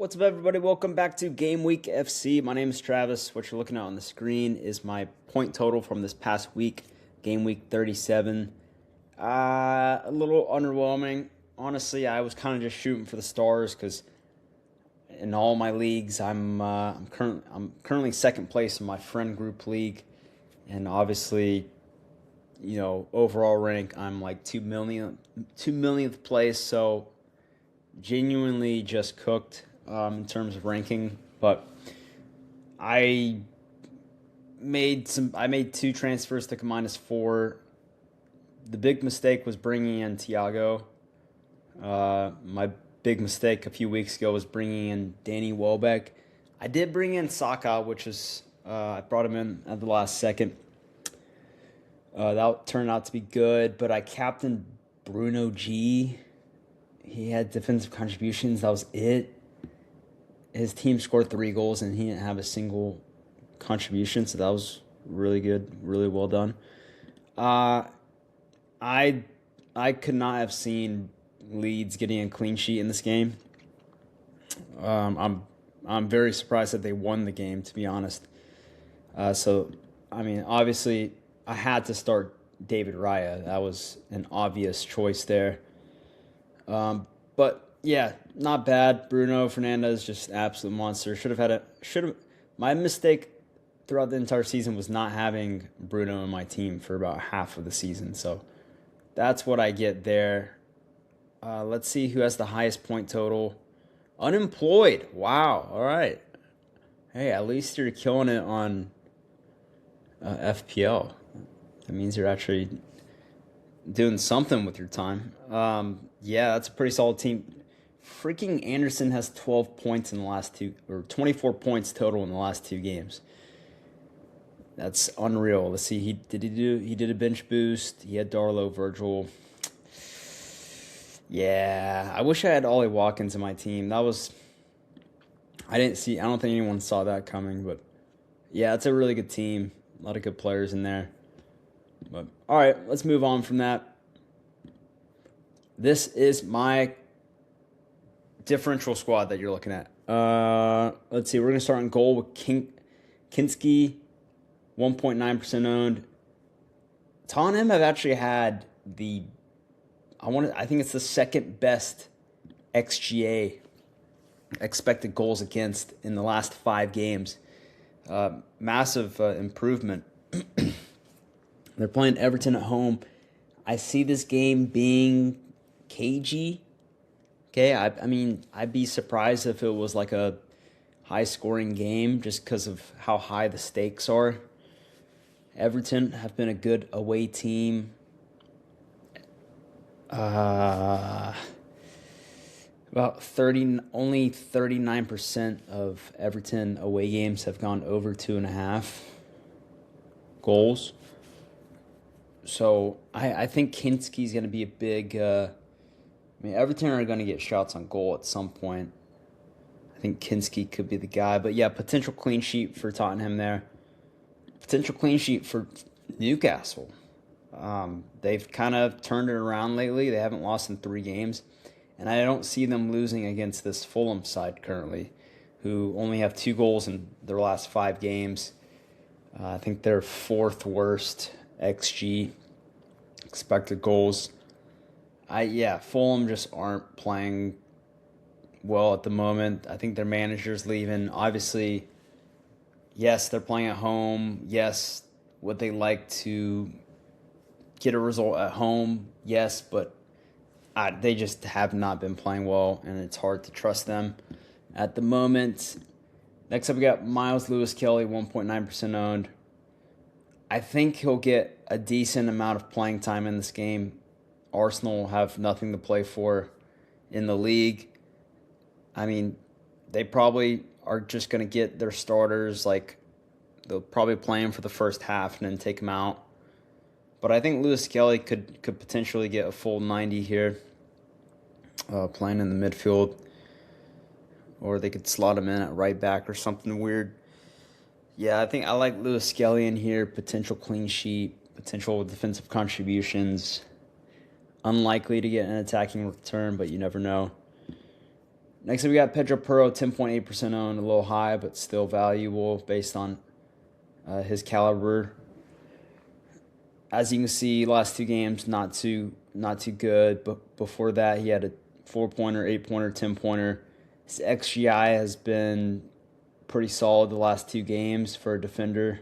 What's up, everybody? Welcome back to Gameweek FC. My name is Travis. What you're looking at on the screen is my point total from this past week, Game Week 37. A little underwhelming. Honestly, I was kind of just shooting for the stars because in all my leagues, I'm currently second place in my friend group league, and obviously, overall rank, I'm like 2 millionth place. So genuinely just cooked in terms of ranking, but I made two transfers to combine as four. The big mistake was bringing in Thiago. My big mistake a few weeks ago was bringing in Danny Welbeck. I did bring in Saka, which is I brought him in at the last second. That turned out to be good, but I captained Bruno G. He had defensive contributions. That was it. His team scored 3 goals, and he didn't have a single contribution, so that was really good, really well done. I could not have seen Leeds getting a clean sheet in this game. I'm very surprised that they won the game, to be honest. Obviously, I had to start David Raya. That was an obvious choice there. But yeah, not bad. Bruno Fernandes, just absolute monster. My mistake throughout the entire season was not having Bruno in my team for about half of the season. So that's what I get there. Let's see who has the highest point total. Unemployed. Wow. All right. Hey, at least you're killing it on FPL. That means you're actually doing something with your time. Yeah, that's a pretty solid team. Freaking Anderson has 12 points in the last two, or 24 points total in the last 2 games. That's unreal. Let's see, he did a bench boost. He had Darlow, Virgil. Yeah, I wish I had Ollie Watkins in my team. I don't think anyone saw that coming, but yeah, it's a really good team. A lot of good players in there. But all right, let's move on from that. This is my differential squad that you're looking at. Let's see. We're going to start in goal with Kinski, 1.9% owned. Tottenham have actually had I think it's the second best XGA, expected goals against, in the last 5 games. Massive improvement. They're playing Everton at home. I see this game being cagey. Okay, I'd be surprised if it was like a high-scoring game just because of how high the stakes are. Everton have been a good away team. Only 39% of Everton away games have gone over 2.5 goals. So I think Kinski's going to be a big... Everton are going to get shots on goal at some point. I think Kinski could be the guy. But yeah, potential clean sheet for Tottenham there. Potential clean sheet for Newcastle. They've kind of turned it around lately. They haven't lost in 3 games. And I don't see them losing against this Fulham side currently, who only have 2 goals in their last 5 games. I think they're 4th worst XG, expected goals. Fulham just aren't playing well at the moment. I think their manager's leaving. Obviously, yes, they're playing at home. Yes, would they like to get a result at home? Yes, but they just have not been playing well, and it's hard to trust them at the moment. Next up, we got Miles Lewis-Kelly, 1.9% owned. I think he'll get a decent amount of playing time in this game. Arsenal have nothing to play for in the league. They probably are just going to get their starters. They'll probably play him for the first half and then take him out. But I think Lewis-Kelly could potentially get a full 90 here, playing in the midfield. Or they could slot him in at right back or something weird. Yeah, I think I like Lewis-Kelly in here. Potential clean sheet, potential defensive contributions. Unlikely to get an attacking return, but you never know. Next up, we got Pedro Porro, 10.8% owned, a little high, but still valuable based on his caliber. As you can see, last 2 games not too good. But before that, he had a 4-pointer, 8-pointer, 10-pointer. His XGI has been pretty solid the last 2 games for a defender.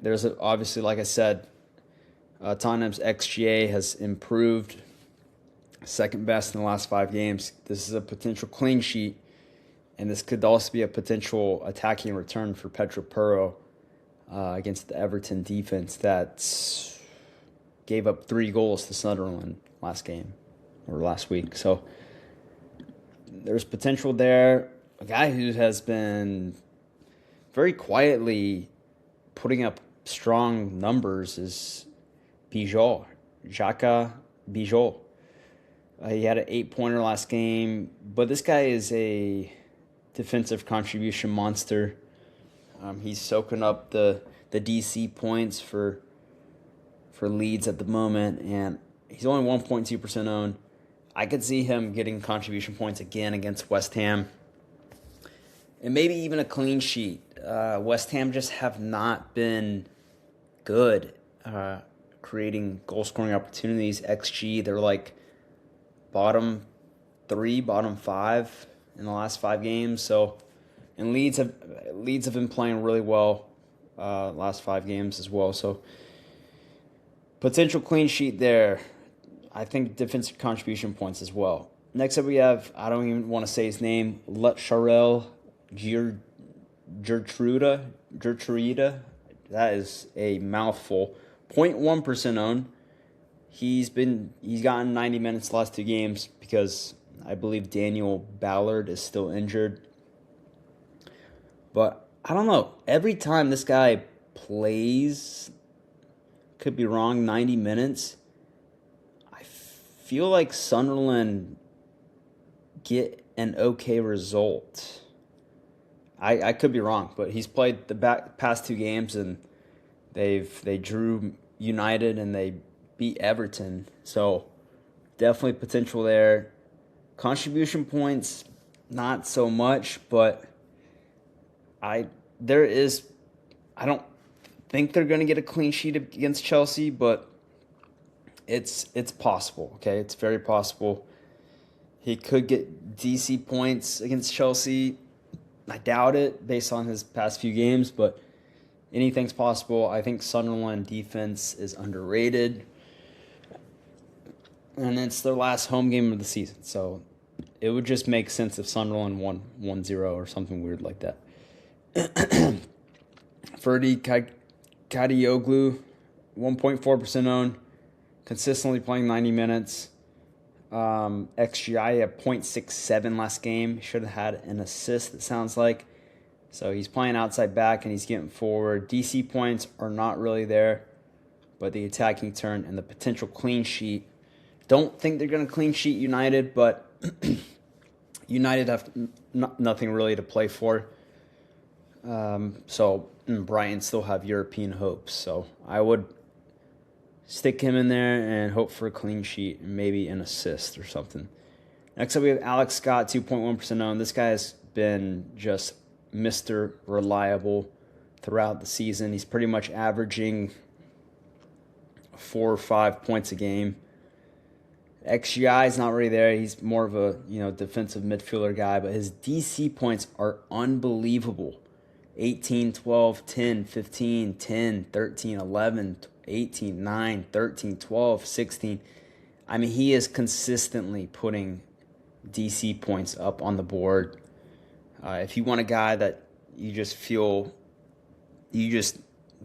There's obviously, like I said, Tottenham's XGA has improved, second best in the last 5 games. This is a potential clean sheet, and this could also be a potential attacking return for Pedro Porro against the Everton defense that gave up 3 goals to Sunderland last game or last week. So there's potential there. A guy who has been very quietly putting up strong numbers is Bijol, Xhaka Bijol. He had an 8-pointer last game, but this guy is a defensive contribution monster. He's soaking up the DC points for Leeds at the moment, and he's only 1.2% owned. I could see him getting contribution points again against West Ham, and maybe even a clean sheet. West Ham just have not been good creating goal-scoring opportunities. XG, they're like bottom 3, bottom 5 in the last 5 games. So, and Leeds have been playing really well last 5 games as well. So, potential clean sheet there. I think defensive contribution points as well. Next up, we have, I don't even want to say his name, Lecharel Gertruida. That is a mouthful. 0.1% owned. He's gotten 90 minutes the last 2 games because I believe Daniel Ballard is still injured. But I don't know. Every time this guy plays, could be wrong, 90 minutes, I feel like Sunderland get an okay result. I could be wrong, but he's played the past 2 games and they drew United and they beat Everton. So definitely potential there. Contribution points, not so much, but I don't think they're going to get a clean sheet against Chelsea, but it's possible, okay? It's very possible. He could get DC points against Chelsea. I doubt it based on his past few games, but anything's possible. I think Sunderland defense is underrated. And it's their last home game of the season, so it would just make sense if Sunderland won 1-0 or something weird like that. Ferdi Kadioglu, 1.4% owned, consistently playing 90 minutes. XGI at 0.67 last game. He should have had an assist, it sounds like. So he's playing outside back and he's getting forward. DC points are not really there, but the attacking turn and the potential clean sheet. Don't think they're going to clean sheet United, but United have nothing really to play for. So Brighton still have European hopes. So I would stick him in there and hope for a clean sheet and maybe an assist or something. Next up, we have Alex Scott, 2.1% owned. This guy has been just Mr. Reliable throughout the season. He's pretty much averaging 4 or 5 points a game. XGI is not really there. He's more of a defensive midfielder guy, but his DC points are unbelievable. 18, 12, 10, 15, 10, 13, 11, 18, 9, 13, 12, 16. I mean, he is consistently putting DC points up on the board. If you want a guy that you just feel you just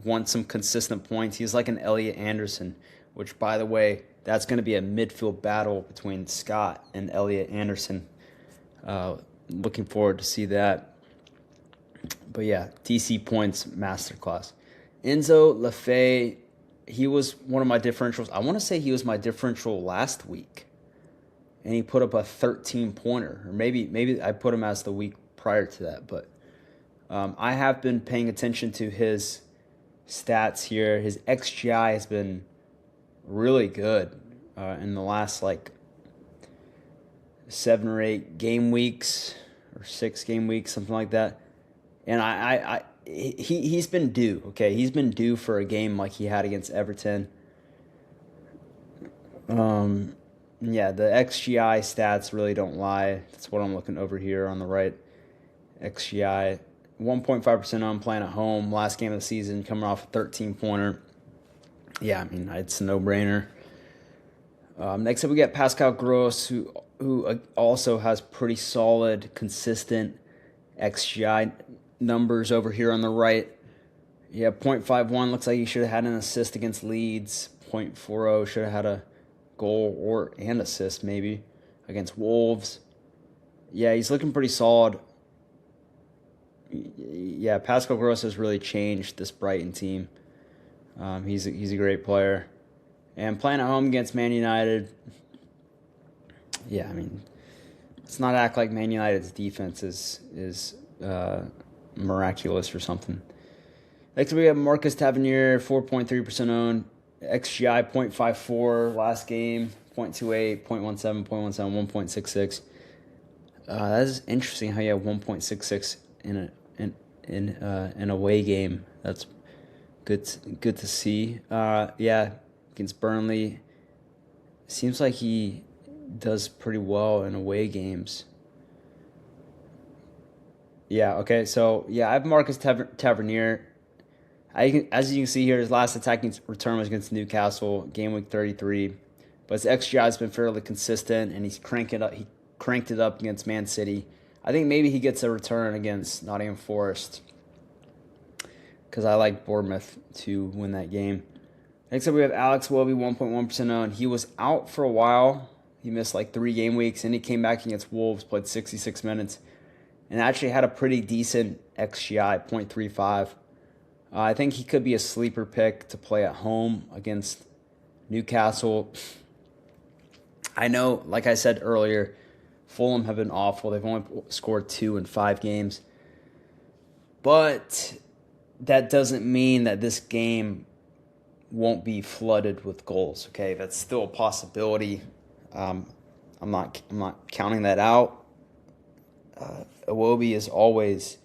want some consistent points, he's like an Elliot Anderson, which, by the way, that's going to be a midfield battle between Scott and Elliot Anderson. Looking forward to see that. But yeah, DC points masterclass. Enzo Lefebvre, he was one of my differentials. I want to say he was my differential last week, and he put up a 13-pointer, or maybe I put him as the week prior to that. But I have been paying attention to his stats here. His XGI has been really good in the last 7 or 8 game weeks or 6 game weeks, something like that. And he's been due. Okay, he's been due for a game like he had against Everton. Yeah, the XGI stats really don't lie. That's what I'm looking over here on the right. XGI 1.5% on playing at home. Last game of the season, coming off a 13-pointer. Yeah, I mean, it's a no-brainer. Next up, we got Pascal Gross, who also has pretty solid, consistent XGI numbers over here on the right. Yeah, 0.51 looks like he should have had an assist against Leeds. 0.40 should have had a goal and assist maybe against Wolves. Yeah, he's looking pretty solid. Yeah, Pascal Gross has really changed this Brighton team. He's a great player. And playing at home against Man United, yeah, I mean, let's not act like Man United's defense is miraculous or something. Next we have Marcus Tavernier, 4.3% owned. XGI 0.54 last game, 0.28, 0.17, 0.17, 1.66. That is interesting how you have 1.66 in an away game. That's good to see. Yeah, against Burnley, seems like he does pretty well in away games. Yeah. Okay. So yeah, I have Marcus Tavernier. As you can see here, his last attacking return was against Newcastle, Gameweek 33. But his XGI has been fairly consistent, and he's cranked it up. He cranked it up against Man City. I think maybe he gets a return against Nottingham Forest because I like Bournemouth to win that game. Next up, we have Alex Iwobi, 1.1% owned. He was out for a while. He missed like 3 game weeks, and he came back against Wolves, played 66 minutes, and actually had a pretty decent XGI, 0.35. I think he could be a sleeper pick to play at home against Newcastle. I know, like I said earlier, Fulham have been awful. They've only scored 2 in 5 games. But that doesn't mean that this game won't be flooded with goals, okay? That's still a possibility. I'm not counting that out. Iwobi is always...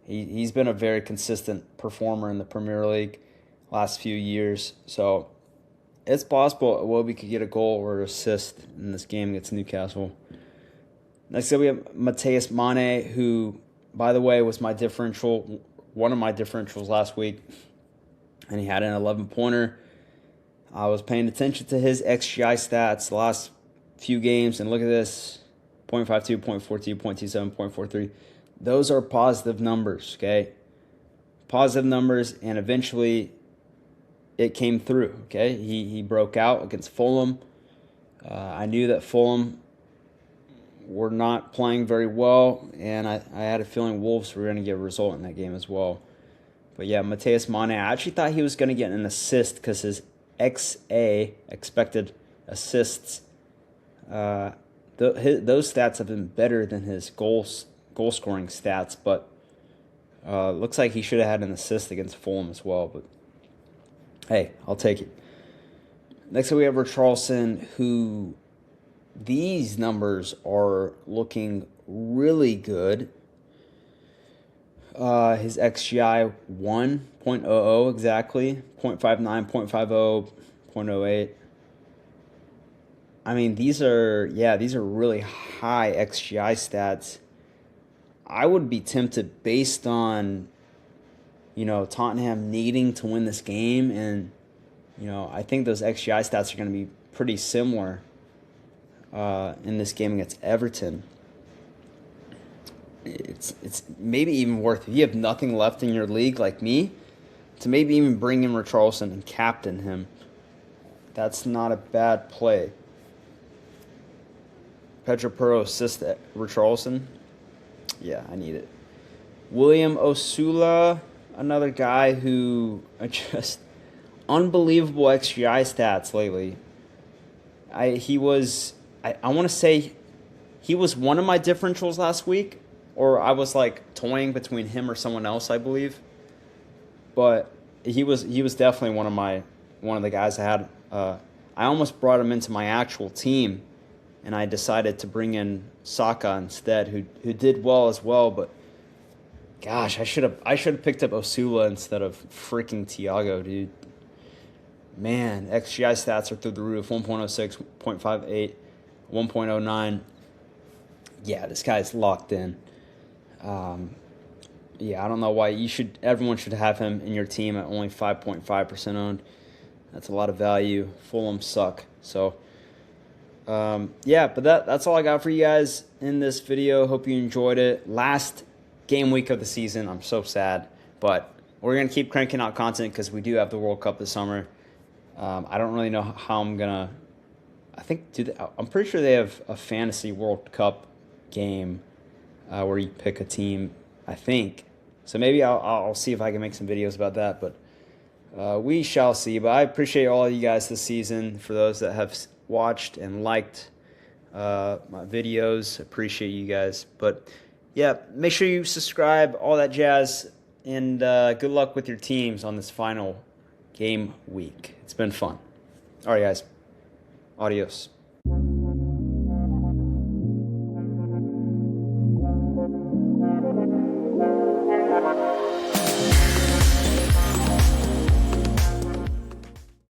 He's been a very consistent performer in the Premier League last few years. So it's possible Iwobi could get a goal or assist in this game against Newcastle. Next up, we have Mateus Mane, who, by the way, was one of my differentials last week. And he had an 11-pointer. I was paying attention to his XGI stats the last few games. And look at this, 0.52, 0.42, 0.27, 0.43. Those are positive numbers, okay? Positive numbers, and eventually it came through, okay? He broke out against Fulham. I knew that Fulham were not playing very well, and I had a feeling Wolves were going to get a result in that game as well. But yeah, Mateus Mane, I actually thought he was going to get an assist because his XA, expected assists, those stats have been better than his goal scoring stats, but looks like he should have had an assist against Fulham as well. But hey, I'll take it. Next up, we have Richarlison, who these numbers are looking really good. His XGI 1.00 exactly, 0.59, 0.50, 0.08. I mean, these are really high XGI stats. I would be tempted based on, Tottenham needing to win this game, and, I think those XGI stats are going to be pretty similar in this game against Everton. It's maybe even worth, if you have nothing left in your league like me, to maybe even bring in Richarlison and captain him. That's not a bad play. Pedro Porro assist Richarlison. Yeah, I need it. William Osula, another guy who just unbelievable XGI stats lately. I want to say he was one of my differentials last week, or I was like toying between him or someone else, I believe. But he was definitely one of the guys I had. I almost brought him into my actual team and I decided to bring in Saka instead, who did well as well. But gosh, I should have picked up Osula instead of freaking Thiago, dude. Man, XGI stats are through the roof: 1.06, 0.58, 1.09. Yeah, this guy's locked in. Yeah, I don't know why everyone should have him in your team at only 5.5% owned. That's a lot of value. Fulham suck. So, yeah, but that's all I got for you guys in this video. Hope you enjoyed it. Last game week of the season. I'm so sad, but we're going to keep cranking out content because we do have the World Cup this summer. I don't really know how I'm going to... I'm pretty sure they have a fantasy World Cup game where you pick a team, I think. So maybe I'll see if I can make some videos about that, but we shall see. But I appreciate all of you guys this season. For those that have watched and liked my videos, appreciate you guys. But yeah, make sure you subscribe, all that jazz, and good luck with your teams on this final game week. It's been fun. All right, guys. Adios.